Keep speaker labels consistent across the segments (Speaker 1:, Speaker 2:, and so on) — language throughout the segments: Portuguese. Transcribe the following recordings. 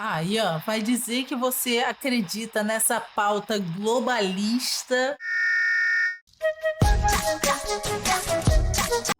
Speaker 1: Ah, Ian, vai dizer que você acredita nessa pauta globalista.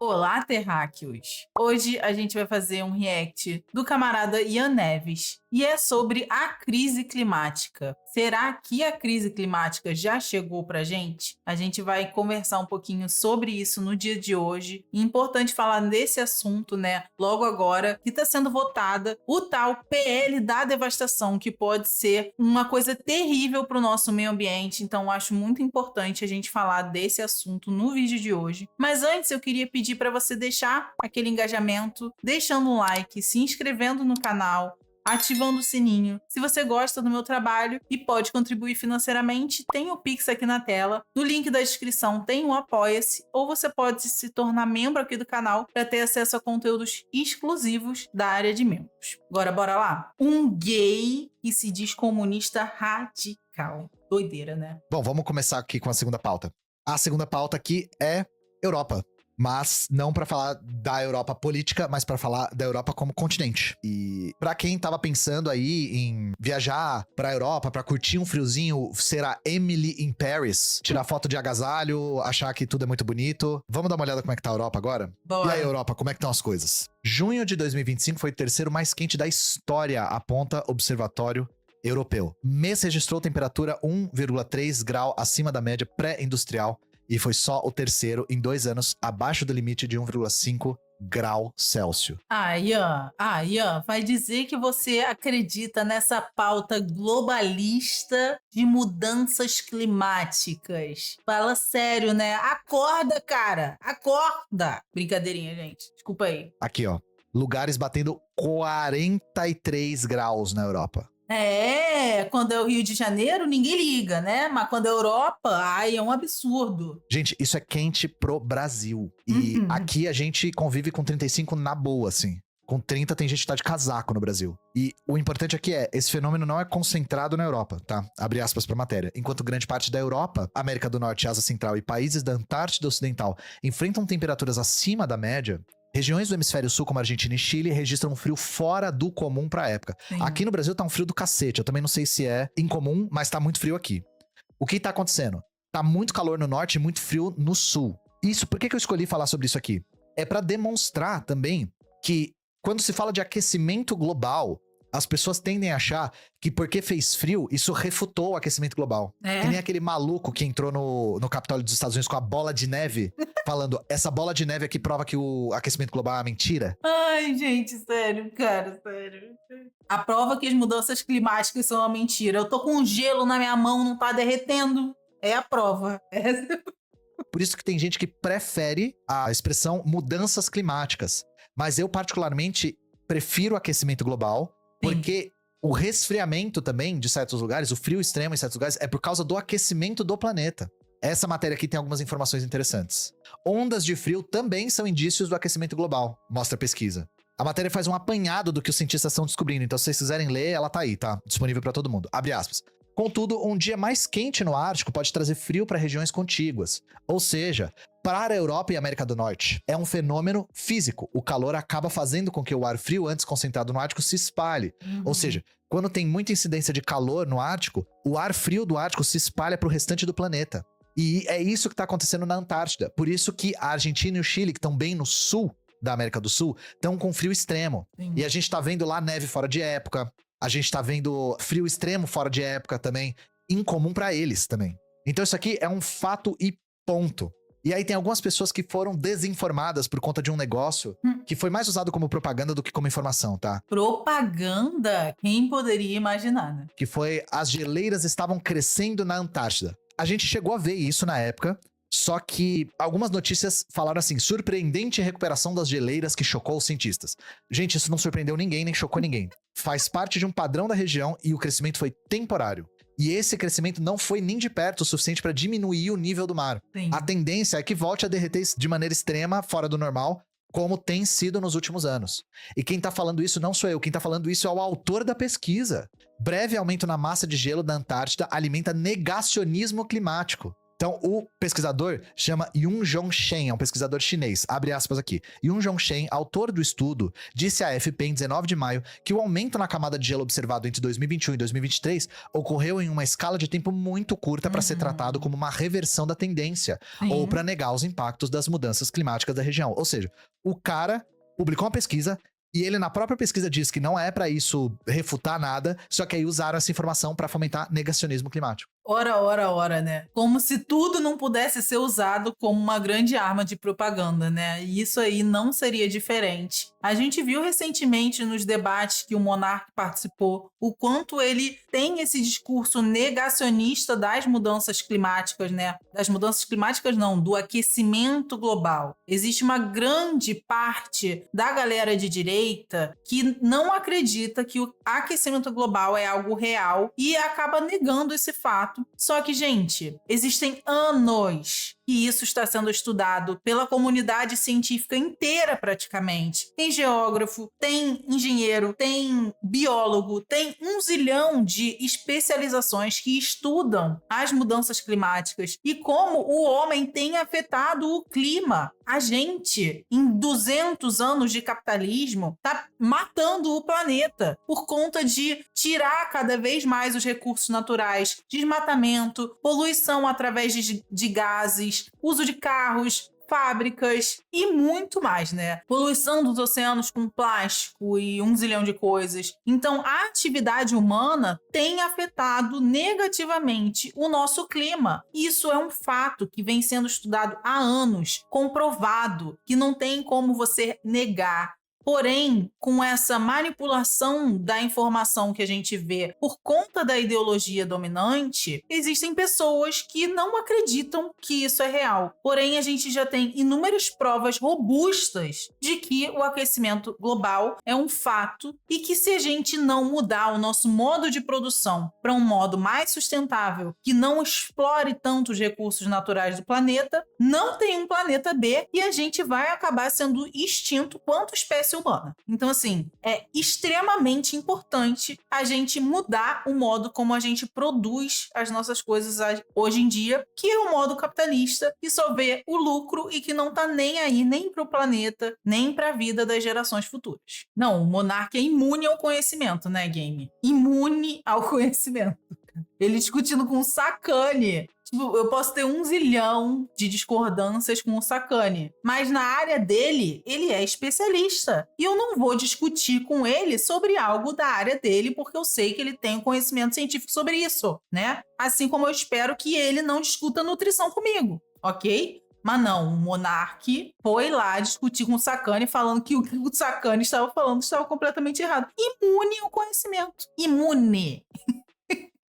Speaker 1: Olá, terráqueos! Hoje a gente vai fazer um react do camarada Ian Neves e é sobre a crise climática. Será que a crise climática já chegou pra gente? A gente vai conversar um pouquinho sobre isso no dia de hoje. E é importante falar desse assunto, né? Logo agora que está sendo votada o tal PL da devastação, que pode ser uma coisa terrível para o nosso meio ambiente. Então, acho muito importante a gente falar desse assunto no vídeo de hoje. Mas antes, eu queria pedir para você deixar aquele engajamento, deixando um like, se inscrevendo no canal, ativando o sininho. Se você gosta do meu trabalho e pode contribuir financeiramente, tem o Pix aqui na tela. No link da descrição tem o Apoia-se, ou você pode se tornar membro aqui do canal para ter acesso a conteúdos exclusivos da área de membros. Agora, bora lá? Um gay que se diz comunista radical. Doideira, né?
Speaker 2: Bom, vamos começar aqui com a segunda pauta. A segunda pauta aqui é Europa. Mas não pra falar da Europa política, mas pra falar da Europa como continente. E pra quem tava pensando aí em viajar pra Europa, pra curtir um friozinho, ser a Emily in Paris, tirar foto de agasalho, achar que tudo é muito bonito. Vamos dar uma olhada como é que tá a Europa agora?
Speaker 1: Bora.
Speaker 2: E aí, Europa, como é que estão as coisas? Junho de 2025 foi o terceiro mais quente da história, aponta Observatório Europeu. Mês registrou temperatura 1,3 grau acima da média pré-industrial, e foi só o terceiro em 2 anos abaixo do limite de 1,5 grau Celsius.
Speaker 1: Ian, vai dizer que você acredita nessa pauta globalista de mudanças climáticas. Fala sério, né? Acorda, cara! Acorda! Brincadeirinha, gente. Desculpa aí.
Speaker 2: Aqui, ó. Lugares batendo 43 graus na Europa.
Speaker 1: Quando é o Rio de Janeiro, ninguém liga, né? Mas quando é Europa, é um absurdo.
Speaker 2: Gente, isso é quente pro Brasil. E aqui a gente convive com 35 na boa, assim. Com 30 tem gente que tá de casaco no Brasil. E o importante aqui é, esse fenômeno não é concentrado na Europa, tá? Abre aspas pra matéria. Enquanto grande parte da Europa, América do Norte, Ásia Central e países da Antártida Ocidental enfrentam temperaturas acima da média, regiões do hemisfério sul, como Argentina e Chile, registram um frio fora do comum pra época.
Speaker 1: Sim.
Speaker 2: Aqui no Brasil tá um frio do cacete. Eu também não sei se é incomum, mas tá muito frio aqui. O que tá acontecendo? Tá muito calor no norte e muito frio no sul. Isso, por que eu escolhi falar sobre isso aqui? É pra demonstrar também que quando se fala de aquecimento global, as pessoas tendem a achar que porque fez frio, isso refutou o aquecimento global. Que nem aquele maluco que entrou no Capitólio dos Estados Unidos com a bola de neve, falando, essa bola de neve aqui prova que o aquecimento global é uma mentira.
Speaker 1: Ai, gente, sério, cara, sério. A prova que as mudanças climáticas são uma mentira. Eu tô com gelo na minha mão, não tá derretendo. É a prova.
Speaker 2: Por isso que tem gente que prefere a expressão mudanças climáticas. Mas eu, particularmente, prefiro o aquecimento global, porque o resfriamento também de certos lugares, o frio extremo em certos lugares, é por causa do aquecimento do planeta. Essa matéria aqui tem algumas informações interessantes. Ondas de frio também são indícios do aquecimento global, mostra a pesquisa. A matéria faz um apanhado do que os cientistas estão descobrindo, então se vocês quiserem ler, ela tá aí, tá? Disponível para todo mundo. Abre aspas. Contudo, um dia mais quente no Ártico pode trazer frio para regiões contíguas. Ou seja, para a Europa e América do Norte, é um fenômeno físico. O calor acaba fazendo com que o ar frio, antes concentrado no Ártico, se espalhe. Ou seja, quando tem muita incidência de calor no Ártico, o ar frio do Ártico se espalha para o restante do planeta. E é isso que está acontecendo na Antártida. Por isso que a Argentina e o Chile, que estão bem no sul da América do Sul, estão com frio extremo.
Speaker 1: Sim.
Speaker 2: E a gente tá vendo lá neve fora de época. A gente tá vendo frio extremo fora de época também. Incomum pra eles também. Então isso aqui é um fato e ponto. E aí tem algumas pessoas que foram desinformadas por conta de um negócio que foi mais usado como propaganda do que como informação, tá?
Speaker 1: Propaganda? Quem poderia imaginar, né?
Speaker 2: Que foi, as geleiras estavam crescendo na Antártida. A gente chegou a ver isso na época, só que algumas notícias falaram assim, surpreendente recuperação das geleiras que chocou os cientistas. Gente, isso não surpreendeu ninguém, nem chocou ninguém. Faz parte de um padrão da região e o crescimento foi temporário. E esse crescimento não foi nem de perto o suficiente para diminuir o nível do mar.
Speaker 1: Sim.
Speaker 2: A tendência é que volte a derreter de maneira extrema, fora do normal, como tem sido nos últimos anos. E quem tá falando isso não sou eu, quem tá falando isso é o autor da pesquisa. Breve aumento na massa de gelo da Antártida alimenta negacionismo climático. Então, o pesquisador chama Yun Zhongshen, é um pesquisador chinês, abre aspas aqui. Yun Zhongshen, autor do estudo, disse à AFP em 19 de maio que o aumento na camada de gelo observado entre 2021 e 2023 ocorreu em uma escala de tempo muito curta para ser tratado como uma reversão da tendência, ou para negar os impactos das mudanças climáticas da região. Ou seja, o cara publicou uma pesquisa e ele na própria pesquisa diz que não é para isso refutar nada, só que aí usaram essa informação para fomentar negacionismo climático.
Speaker 1: Ora, né? Como se tudo não pudesse ser usado como uma grande arma de propaganda, né? E isso aí não seria diferente. A gente viu recentemente nos debates que o Monark participou o quanto ele tem esse discurso negacionista das mudanças climáticas, né? Das mudanças climáticas não, do aquecimento global. Existe uma grande parte da galera de direita que não acredita que o aquecimento global é algo real e acaba negando esse fato. Só que, gente, existem anos que isso está sendo estudado pela comunidade científica inteira, praticamente. Tem geógrafo, tem engenheiro, tem biólogo, tem 1 zilhão de especializações que estudam as mudanças climáticas e como o homem tem afetado o clima. A gente, em 200 anos de capitalismo, tá matando o planeta por conta de tirar cada vez mais os recursos naturais, desmatamento, poluição através de gases, uso de carros, fábricas e muito mais, né? Poluição dos oceanos com plástico e 1 zilhão de coisas. Então, a atividade humana tem afetado negativamente o nosso clima. Isso é um fato que vem sendo estudado há anos, comprovado, que não tem como você negar. Porém, com essa manipulação da informação que a gente vê por conta da ideologia dominante, existem pessoas que não acreditam que isso é real. Porém, a gente já tem inúmeras provas robustas de que o aquecimento global é um fato e que se a gente não mudar o nosso modo de produção para um modo mais sustentável, que não explore tanto os recursos naturais do planeta, não tem um planeta B e a gente vai acabar sendo extinto quanto espécie humana. Então, assim, é extremamente importante a gente mudar o modo como a gente produz as nossas coisas hoje em dia, que é o modo capitalista, que só vê o lucro e que não tá nem aí nem pro planeta, nem pra vida das gerações futuras. Não, o Monark é imune ao conhecimento, né, Game? Imune ao conhecimento. Ele discutindo com o Sakane. Tipo, eu posso ter 1 zilhão de discordâncias com o Sakane, mas na área dele, ele é especialista. E eu não vou discutir com ele sobre algo da área dele, porque eu sei que ele tem conhecimento científico sobre isso, né? Assim como eu espero que ele não discuta nutrição comigo, ok? Mas não, o Monark foi lá discutir com o Sakane, falando que o que o Sakane estava falando estava completamente errado. Imune ao conhecimento. Imune.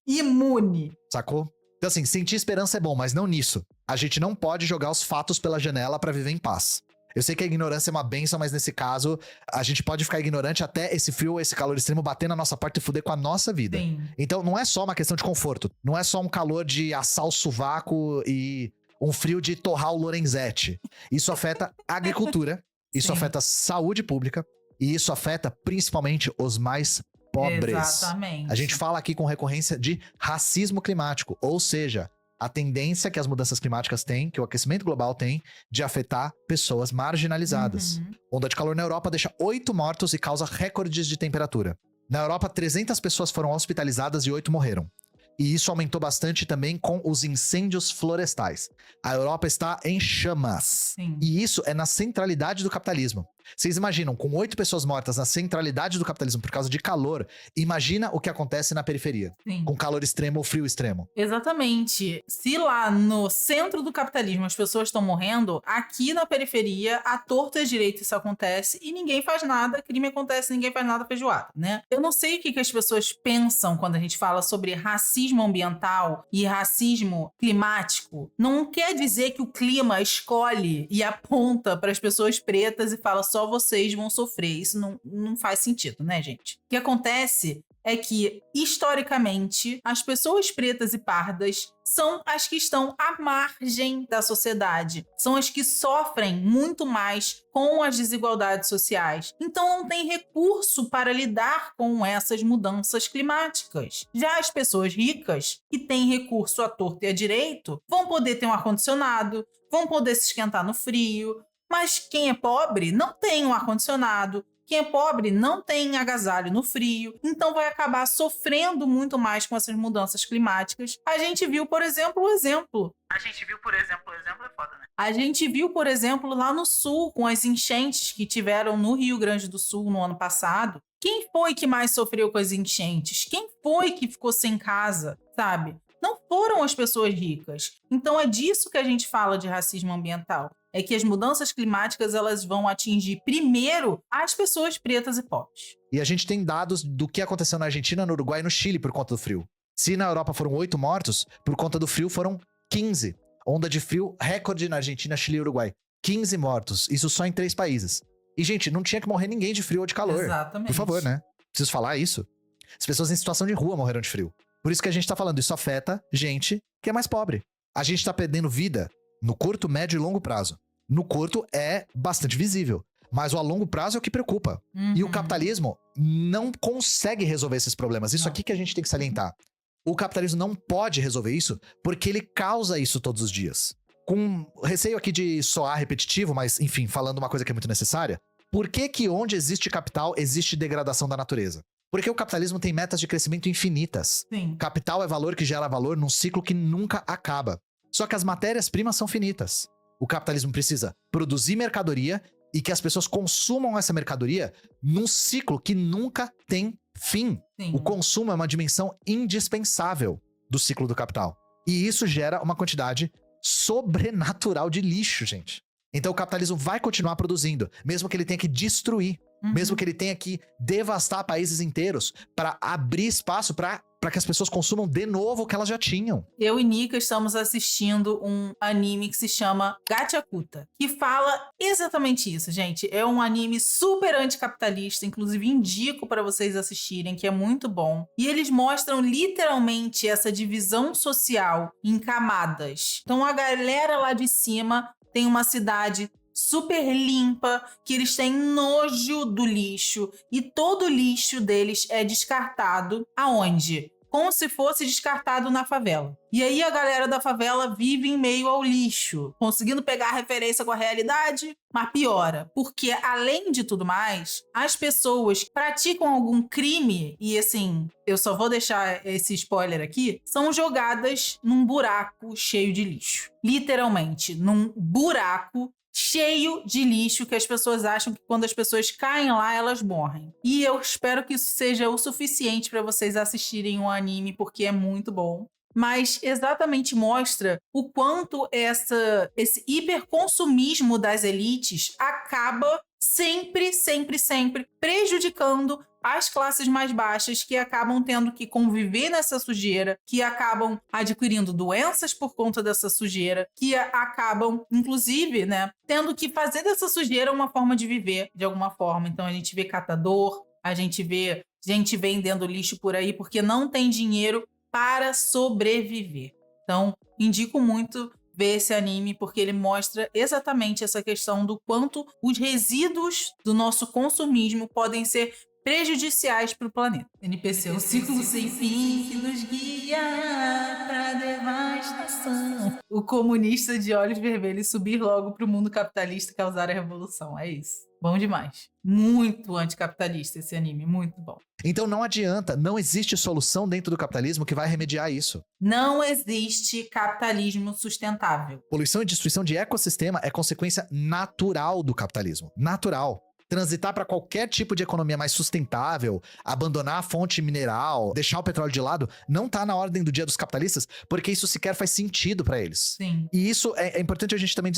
Speaker 1: Imune.
Speaker 2: Sacou? Então, assim, sentir esperança é bom, mas não nisso. A gente não pode jogar os fatos pela janela pra viver em paz. Eu sei que a ignorância é uma bênção, mas nesse caso, a gente pode ficar ignorante até esse frio ou esse calor extremo bater na nossa porta e fuder com a nossa vida.
Speaker 1: Sim.
Speaker 2: Então, não é só uma questão de conforto. Não é só um calor de assar o sovaco e um frio de torrar o Lorenzetti. Isso afeta a agricultura, isso
Speaker 1: Sim.
Speaker 2: afeta a saúde pública e isso afeta principalmente os mais pobres.
Speaker 1: Exatamente.
Speaker 2: A gente fala aqui com recorrência de racismo climático, ou seja, a tendência que as mudanças climáticas têm, que o aquecimento global tem, de afetar pessoas marginalizadas. Onda de calor na Europa deixa 8 mortos e causa recordes de temperatura. Na Europa, 300 pessoas foram hospitalizadas e 8 morreram. E isso aumentou bastante também com os incêndios florestais. A Europa está em chamas.
Speaker 1: Sim.
Speaker 2: E isso é na centralidade do capitalismo. Vocês imaginam, com 8 pessoas mortas na centralidade do capitalismo por causa de calor, imagina o que acontece na periferia.
Speaker 1: Sim.
Speaker 2: Com calor extremo ou frio extremo.
Speaker 1: Exatamente. Se lá no centro do capitalismo as pessoas estão morrendo, aqui na periferia, à torta e à direita isso acontece e ninguém faz nada, crime acontece, ninguém faz nada, feijoada, né? Eu não sei o que as pessoas pensam quando a gente fala sobre racismo ambiental e racismo climático. Não quer dizer que o clima escolhe e aponta para as pessoas pretas e fala só vocês vão sofrer. Isso não faz sentido, né, gente? O que acontece é que, historicamente, as pessoas pretas e pardas são as que estão à margem da sociedade. São as que sofrem muito mais com as desigualdades sociais. Então não tem recurso para lidar com essas mudanças climáticas. Já as pessoas ricas, que têm recurso à torta e à direito, vão poder ter um ar-condicionado, vão poder se esquentar no frio. Mas quem é pobre não tem um ar-condicionado. Quem é pobre não tem agasalho no frio, então vai acabar sofrendo muito mais com essas mudanças climáticas. A gente viu, por exemplo, o exemplo. A gente viu, por exemplo, o exemplo é foda, né? A gente viu, por exemplo, lá no sul, com as enchentes que tiveram no Rio Grande do Sul no ano passado. Quem foi que mais sofreu com as enchentes? Quem foi que ficou sem casa, sabe? Não foram as pessoas ricas. Então é disso que a gente fala de racismo ambiental. É que as mudanças climáticas elas vão atingir primeiro as pessoas pretas e pobres.
Speaker 2: E a gente tem dados do que aconteceu na Argentina, no Uruguai e no Chile por conta do frio. Se na Europa foram 8 mortos, por conta do frio foram 15. Onda de frio, recorde na Argentina, Chile e Uruguai. 15 mortos, isso só em 3 países. E, gente, não tinha que morrer ninguém de frio ou de calor.
Speaker 1: Exatamente.
Speaker 2: Por favor, né? Preciso falar isso. As pessoas em situação de rua morreram de frio. Por isso que a gente tá falando, isso afeta gente que é mais pobre. A gente tá perdendo vida no curto, médio e longo prazo. No curto é bastante visível, mas o a longo prazo é o que preocupa. E o capitalismo não consegue resolver esses problemas. Isso aqui que a gente tem que salientar. O capitalismo não pode resolver isso porque ele causa isso todos os dias. Com receio aqui de soar repetitivo, mas enfim, falando uma coisa que é muito necessária. Por que que onde existe capital, existe degradação da natureza? Porque o capitalismo tem metas de crescimento infinitas.
Speaker 1: Sim.
Speaker 2: Capital é valor que gera valor num ciclo que nunca acaba. Só que as matérias-primas são finitas. O capitalismo precisa produzir mercadoria e que as pessoas consumam essa mercadoria num ciclo que nunca tem fim.
Speaker 1: Sim.
Speaker 2: O consumo é uma dimensão indispensável do ciclo do capital. E isso gera uma quantidade sobrenatural de lixo, gente. Então o capitalismo vai continuar produzindo, mesmo que ele tenha que destruir, mesmo que ele tenha que devastar países inteiros para abrir espaço para que as pessoas consumam de novo o que elas já tinham.
Speaker 1: Eu e Nika estamos assistindo um anime que se chama Gachakuta, que fala exatamente isso, gente. É um anime super anticapitalista, inclusive indico para vocês assistirem, que é muito bom. E eles mostram literalmente essa divisão social em camadas. Então a galera lá de cima tem uma cidade super limpa, que eles têm nojo do lixo e todo o lixo deles é descartado aonde? Como se fosse descartado na favela. E aí a galera da favela vive em meio ao lixo, conseguindo pegar a referência com a realidade, mas piora. Porque, além de tudo mais, as pessoas que praticam algum crime, e assim, eu só vou deixar esse spoiler aqui, são jogadas num buraco cheio de lixo. Literalmente, num buraco cheio de lixo que as pessoas acham que quando as pessoas caem lá, elas morrem. E eu espero que isso seja o suficiente para vocês assistirem o anime, porque é muito bom. Mas exatamente mostra o quanto esse hiperconsumismo das elites acaba sempre prejudicando as classes mais baixas, que acabam tendo que conviver nessa sujeira, que acabam adquirindo doenças por conta dessa sujeira, que acabam, inclusive, né, tendo que fazer dessa sujeira uma forma de viver, de alguma forma. Então a gente vê catador, a gente vê gente vendendo lixo por aí porque não tem dinheiro para sobreviver. Então, indico muito ver esse anime, porque ele mostra exatamente essa questão do quanto os resíduos do nosso consumismo podem ser prejudiciais para o planeta. NPC, o ciclo sem fim que nos guia para devastação. O comunista de olhos vermelhos subir logo para o mundo capitalista e causar a revolução. É isso. Bom demais. Muito anticapitalista esse anime, muito bom.
Speaker 2: Então não adianta, não existe solução dentro do capitalismo que vai remediar isso.
Speaker 1: Não existe capitalismo sustentável.
Speaker 2: Poluição e destruição de ecossistema é consequência natural do capitalismo. Natural. Transitar para qualquer tipo de economia mais sustentável, abandonar a fonte mineral, deixar o petróleo de lado, não tá na ordem do dia dos capitalistas, porque isso sequer faz sentido para eles.
Speaker 1: Sim.
Speaker 2: E isso é importante a gente também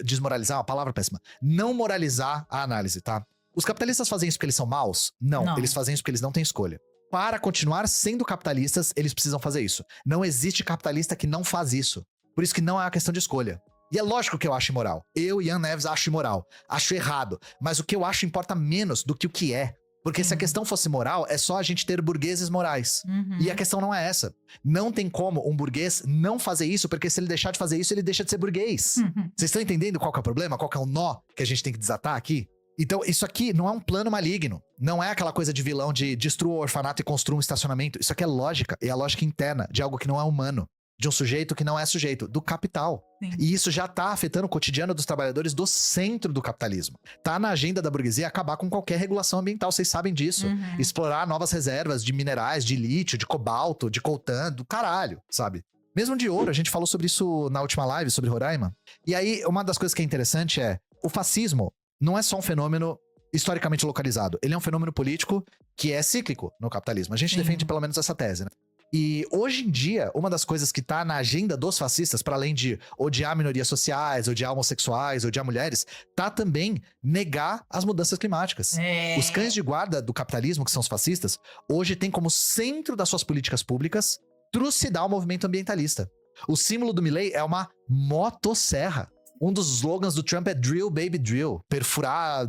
Speaker 2: desmoralizar, uma palavra péssima, não moralizar a análise, tá? Os capitalistas fazem isso porque eles são maus? Não, eles fazem isso porque eles não têm escolha. Para continuar sendo capitalistas, eles precisam fazer isso. Não existe capitalista que não faz isso. Por isso que não é uma questão de escolha. E é lógico que eu acho imoral. Eu, Ian Neves, acho imoral. Acho errado. Mas o que eu acho importa menos do que o que é. Porque se a questão fosse moral, é só a gente ter burgueses morais. E a questão não é essa. Não tem como um burguês não fazer isso, porque se ele deixar de fazer isso, ele deixa de ser burguês. Vocês estão entendendo qual que é o problema? Qual que é o nó que a gente tem que desatar aqui? Então, isso aqui não é um plano maligno. Não é aquela coisa de vilão de destrua o orfanato e construa um estacionamento. Isso aqui é lógica. É a lógica interna de algo que não é humano. De um sujeito que não é sujeito, do capital.
Speaker 1: Sim.
Speaker 2: E isso já tá afetando o cotidiano dos trabalhadores do centro do capitalismo. Tá na agenda da burguesia acabar com qualquer regulação ambiental, vocês sabem disso. Explorar novas reservas de minerais, de lítio, de cobalto, de coltan, do caralho, sabe? Mesmo de ouro, a gente falou sobre isso na última live, sobre Roraima. E aí, uma das coisas que é interessante é, o fascismo não é só um fenômeno historicamente localizado. Ele é um fenômeno político que é cíclico no capitalismo. A gente defende pelo menos essa tese, né? E hoje em dia, uma das coisas que tá na agenda dos fascistas, para além de odiar minorias sociais, odiar homossexuais, odiar mulheres, tá também negar as mudanças climáticas. Os cães de guarda do capitalismo, que são os fascistas, hoje tem como centro das suas políticas públicas trucidar o movimento ambientalista. O símbolo do Milei é uma motosserra. Um dos slogans do Trump é drill, baby, drill. Perfurar,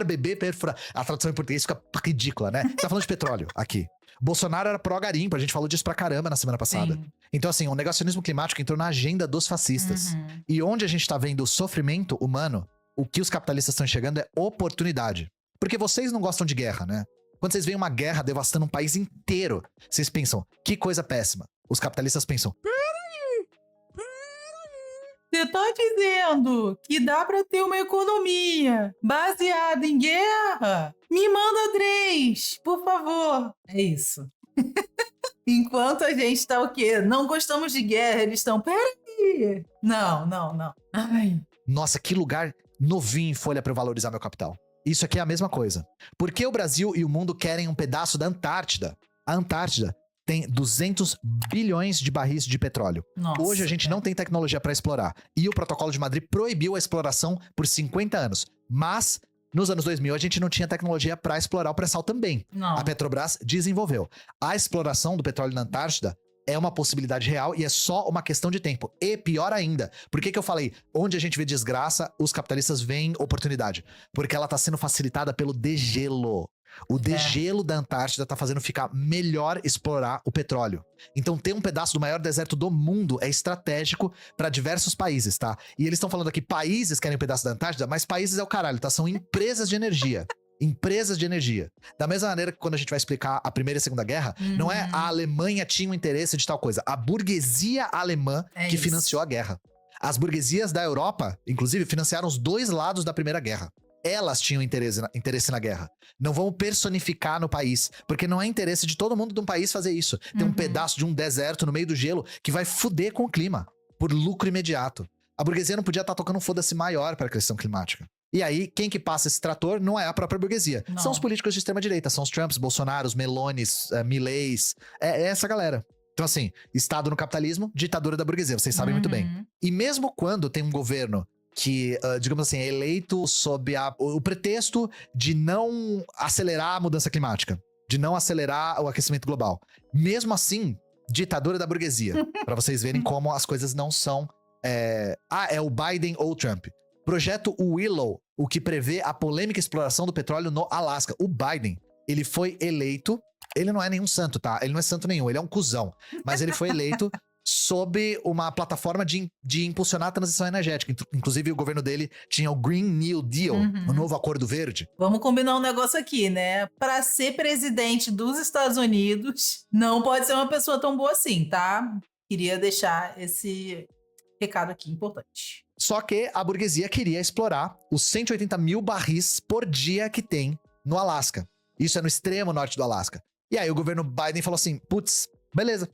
Speaker 2: bebê, perfurar. A tradução em português fica ridícula, né? Tá falando de petróleo aqui. Bolsonaro era pró-garimpo, a gente falou disso pra caramba na semana passada.
Speaker 1: Sim.
Speaker 2: Então, assim, o negacionismo climático entrou na agenda dos fascistas. E onde a gente tá vendo o sofrimento humano, o que os capitalistas estão enxergando é oportunidade. Porque vocês não gostam de guerra, né? Quando vocês veem uma guerra devastando um país inteiro, vocês pensam, que coisa péssima. Os capitalistas pensam,
Speaker 1: Você tá dizendo que dá pra ter uma economia baseada em guerra? Me manda 3, por favor. É isso. Enquanto a gente tá o quê? Não gostamos de guerra, eles estão... Peraí. Não. Ai.
Speaker 2: nossa, que lugar novinho em folha pra eu valorizar meu capital. Isso aqui é a mesma coisa. Por que o Brasil e o mundo querem um pedaço da Antártida? A Antártida tem 200 bilhões de barris de petróleo.
Speaker 1: Nossa,
Speaker 2: Hoje a gente não tem tecnologia para explorar. E o Protocolo de Madrid proibiu a exploração por 50 anos. Mas, nos anos 2000, a gente não tinha tecnologia para explorar o pré-sal também.
Speaker 1: Não.
Speaker 2: A Petrobras desenvolveu. A exploração do petróleo na Antártida é uma possibilidade real e é só uma questão de tempo. E pior ainda, por que eu falei, onde a gente vê desgraça, os capitalistas veem oportunidade? Porque ela tá sendo facilitada pelo degelo. O degelo da Antártida tá fazendo ficar melhor explorar o petróleo. Então ter um pedaço do maior deserto do mundo é estratégico para diversos países, tá? E eles estão falando aqui, países querem um pedaço da Antártida, mas países é o caralho, tá? São empresas de energia. Empresas de energia. Da mesma maneira que quando a gente vai explicar a Primeira e a Segunda Guerra, não é a Alemanha tinha um interesse de tal coisa. A burguesia alemã que financiou a guerra. As burguesias da Europa, inclusive, financiaram os dois lados da Primeira Guerra. Elas tinham interesse na guerra. Não vamos personificar no país, porque não é interesse de todo mundo de um país fazer isso. Tem um pedaço de um deserto no meio do gelo que vai fuder com o clima, por lucro imediato. A burguesia não podia estar tocando um foda-se maior para a questão climática. E aí, quem que passa esse trator não é a própria burguesia.
Speaker 1: Não.
Speaker 2: São os políticos de extrema-direita, são os Trumps, Bolsonaros, Melones, Mileis. É essa galera. Então, assim, Estado no capitalismo, ditadura da burguesia, vocês sabem muito bem. E mesmo quando tem um governo que, digamos assim, é eleito sob o pretexto de não acelerar a mudança climática, de não acelerar o aquecimento global. Mesmo assim, ditadura da burguesia. Pra vocês verem como as coisas não são... é o Biden ou o Trump. Projeto Willow, o que prevê a polêmica exploração do petróleo no Alasca. O Biden, ele foi eleito... Ele não é nenhum santo, tá? Ele não é santo nenhum, ele é um cuzão. Mas ele foi eleito... sob uma plataforma de impulsionar a transição energética. Inclusive, o governo dele tinha o Green New Deal, o novo Acordo Verde.
Speaker 1: Vamos combinar um negócio aqui, né? Pra ser presidente dos Estados Unidos, não pode ser uma pessoa tão boa assim, tá? Queria deixar esse recado aqui importante.
Speaker 2: Só que a burguesia queria explorar os 180 mil barris por dia que tem no Alasca. Isso é no extremo norte do Alasca. E aí o governo Biden falou assim, putz, beleza,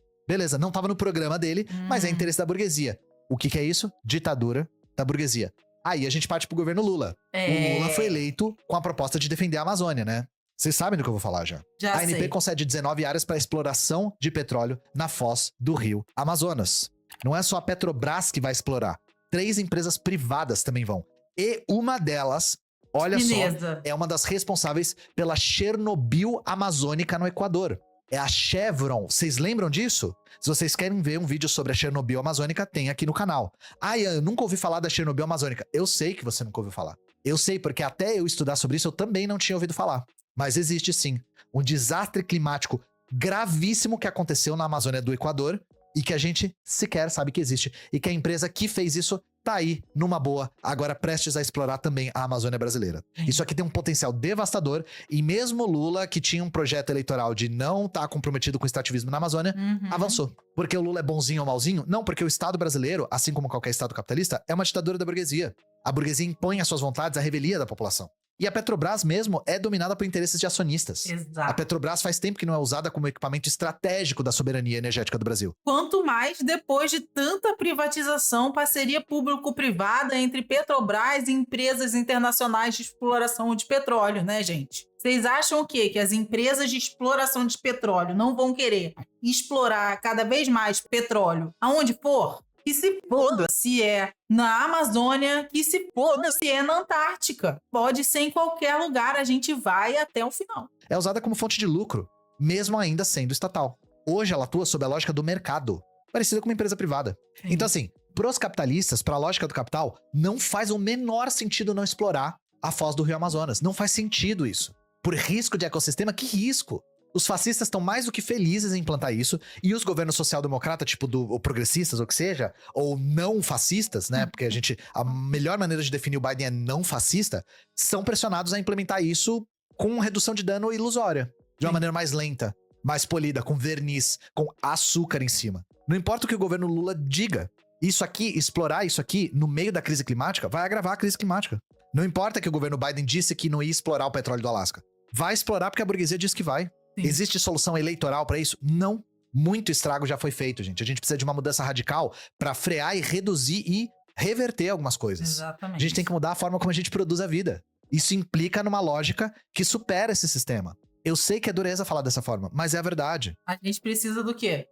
Speaker 2: não tava no programa dele, mas é interesse da burguesia. O que é isso? Ditadura da burguesia. Aí a gente parte pro governo Lula. O Lula foi eleito com a proposta de defender a Amazônia, né? Vocês sabem do que eu vou falar já.
Speaker 1: Já
Speaker 2: a ANP
Speaker 1: sei.
Speaker 2: concede 19 áreas para exploração de petróleo na foz do rio Amazonas. Não é só a Petrobras que vai explorar. 3 empresas privadas também vão. E uma delas, olha
Speaker 1: Chinesa.
Speaker 2: só, é uma das responsáveis pela Chernobyl amazônica no Equador. É a Chevron. Vocês lembram disso? Se vocês querem ver um vídeo sobre a Chernobyl amazônica, tem aqui no canal. Ah, Ian, eu nunca ouvi falar da Chernobyl amazônica. Eu sei que você nunca ouviu falar. Eu sei, porque até eu estudar sobre isso, eu também não tinha ouvido falar. Mas existe sim um desastre climático gravíssimo que aconteceu na Amazônia do Equador e que a gente sequer sabe que existe. E que a empresa que fez isso tá aí, numa boa, agora prestes a explorar também a Amazônia brasileira. Isso aqui tem um potencial devastador e mesmo Lula, que tinha um projeto eleitoral de não estar comprometido com o extrativismo na Amazônia, avançou. Porque o Lula é bonzinho ou malzinho? Não, porque o Estado brasileiro, assim como qualquer Estado capitalista, é uma ditadura da burguesia. A burguesia impõe as suas vontades à revelia da população. E a Petrobras mesmo é dominada por interesses de acionistas.
Speaker 1: Exato.
Speaker 2: A Petrobras faz tempo que não é usada como equipamento estratégico da soberania energética do Brasil.
Speaker 1: Quanto mais depois de tanta privatização, parceria público-privada entre Petrobras e empresas internacionais de exploração de petróleo, né, gente? Vocês acham o quê? Que as empresas de exploração de petróleo não vão querer explorar cada vez mais petróleo aonde for? Que se foda se é na Amazônia, que se foda se é na Antártica. Pode ser em qualquer lugar, a gente vai até o final.
Speaker 2: É usada como fonte de lucro, mesmo ainda sendo estatal. Hoje ela atua sob a lógica do mercado, parecida com uma empresa privada.
Speaker 1: Sim.
Speaker 2: Então assim, pros capitalistas, pra lógica do capital, não faz o menor sentido não explorar a foz do Rio Amazonas. Não faz sentido isso. Por risco de ecossistema, que risco? Os fascistas estão mais do que felizes em implantar isso, e os governos social-democratas, tipo ou progressistas, ou que seja, ou não fascistas, né? Porque a melhor maneira de definir o Biden é não fascista, são pressionados a implementar isso com redução de dano ilusória, de uma maneira mais lenta, mais polida, com verniz, com açúcar em cima. Não importa o que o governo Lula diga, isso aqui, explorar isso aqui no meio da crise climática, vai agravar a crise climática. Não importa que o governo Biden disse que não ia explorar o petróleo do Alasca. Vai explorar porque a burguesia disse que vai.
Speaker 1: Sim.
Speaker 2: Existe solução eleitoral pra isso? Não. Muito estrago já foi feito, gente. A gente precisa de uma mudança radical pra frear e reduzir e reverter algumas coisas.
Speaker 1: Exatamente.
Speaker 2: A gente tem que mudar a forma como a gente produz a vida. Isso implica numa lógica que supera esse sistema. Eu sei que é dureza falar dessa forma, mas é a verdade.
Speaker 1: A gente precisa do quê?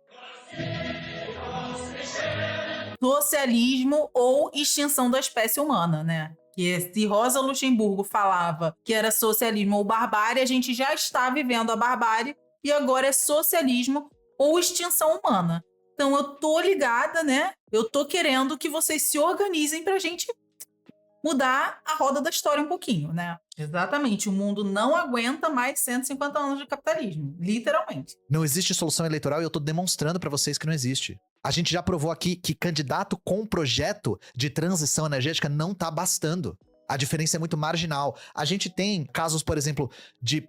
Speaker 1: Socialismo ou extinção da espécie humana, né? Que se Rosa Luxemburgo falava que era socialismo ou barbárie, a gente já está vivendo a barbárie e agora é socialismo ou extinção humana. Então eu tô ligada, né? Eu tô querendo que vocês se organizem pra gente mudar a roda da história um pouquinho, né? Exatamente. O mundo não aguenta mais 150 anos de capitalismo. Literalmente.
Speaker 2: Não existe solução eleitoral e eu tô demonstrando pra vocês que não existe. A gente já provou aqui que candidato com projeto de transição energética não tá bastando. A diferença é muito marginal. A gente tem casos, por exemplo, de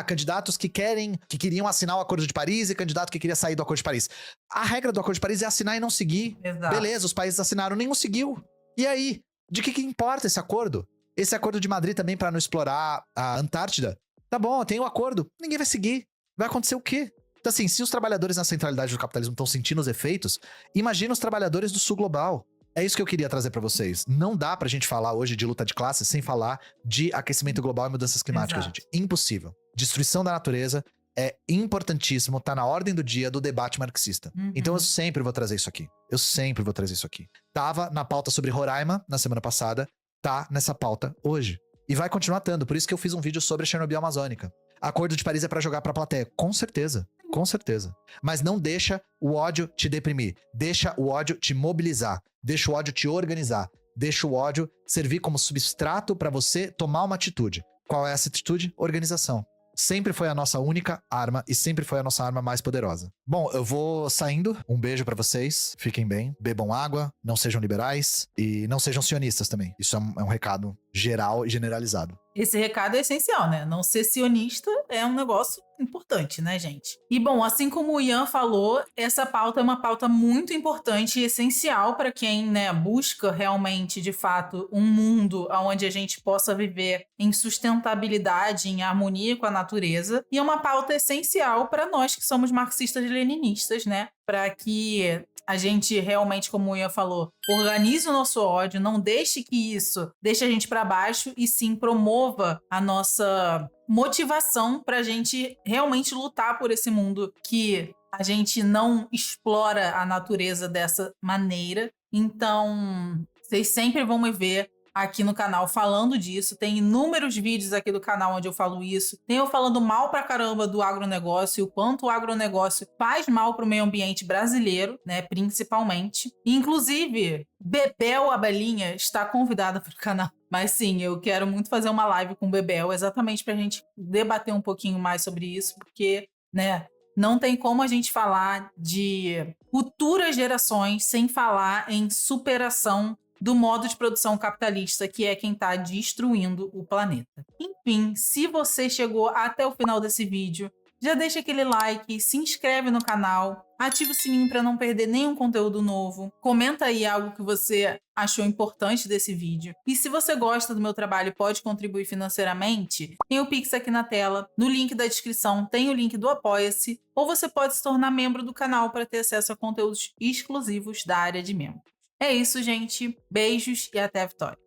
Speaker 2: candidatos que queriam assinar o Acordo de Paris e candidato que queria sair do Acordo de Paris. A regra do Acordo de Paris é assinar e não seguir.
Speaker 1: Exato.
Speaker 2: Beleza, os países assinaram, nenhum seguiu. E aí? De que importa esse acordo? Esse acordo de Madrid também para não explorar a Antártida? Tá bom, tem o acordo. Ninguém vai seguir. Vai acontecer o quê? Então assim, se os trabalhadores na centralidade do capitalismo estão sentindo os efeitos, imagina os trabalhadores do sul global. É isso que eu queria trazer pra vocês. Não dá pra gente falar hoje de luta de classes sem falar de aquecimento global e mudanças climáticas,
Speaker 1: Exato.
Speaker 2: gente. Impossível. Destruição da natureza é importantíssimo, tá na ordem do dia do debate marxista. Então eu sempre vou trazer isso aqui. Eu sempre vou trazer isso aqui. Tava na pauta sobre Roraima na semana passada, tá nessa pauta hoje. E vai continuar estando, por isso que eu fiz um vídeo sobre a Chernobyl amazônica. Acordo de Paris é pra jogar pra plateia. Com certeza. Com certeza. Mas não deixa o ódio te deprimir. Deixa o ódio te mobilizar. Deixa o ódio te organizar. Deixa o ódio servir como substrato pra você tomar uma atitude. Qual é essa atitude? Organização. Sempre foi a nossa única arma e sempre foi a nossa arma mais poderosa. Bom, eu vou saindo. Um beijo pra vocês. Fiquem bem. Bebam água. Não sejam liberais. E não sejam sionistas também. Isso é um recado geral e generalizado.
Speaker 1: Esse recado é essencial, né? Não ser sionista é um negócio importante, né, gente? E bom, assim como o Ian falou, essa pauta é uma pauta muito importante e essencial para quem, né, busca realmente, de fato, um mundo onde a gente possa viver em sustentabilidade, em harmonia com a natureza. E é uma pauta essencial para nós que somos marxistas-leninistas, né? Para que a gente realmente, como o Ian falou, organize o nosso ódio, não deixe que isso deixe a gente para baixo e sim promova a nossa motivação para a gente realmente lutar por esse mundo que a gente não explora a natureza dessa maneira. Então, vocês sempre vão me ver aqui no canal falando disso. Tem inúmeros vídeos aqui do canal onde eu falo isso. Tem eu falando mal pra caramba do agronegócio e o quanto o agronegócio faz mal pro meio ambiente brasileiro, né, principalmente. Inclusive, Bebel Abelhinha está convidada para o canal. Mas sim, eu quero muito fazer uma live com o Bebel, exatamente pra gente debater um pouquinho mais sobre isso, porque, né, não tem como a gente falar de futuras gerações sem falar em superação do modo de produção capitalista, que é quem está destruindo o planeta. Enfim, se você chegou até o final desse vídeo, já deixa aquele like, se inscreve no canal, ativa o sininho para não perder nenhum conteúdo novo, comenta aí algo que você achou importante desse vídeo. E se você gosta do meu trabalho e pode contribuir financeiramente, tem o Pix aqui na tela, no link da descrição tem o link do Apoia-se, ou você pode se tornar membro do canal para ter acesso a conteúdos exclusivos da área de membro. É isso, gente. Beijos e até a vitória.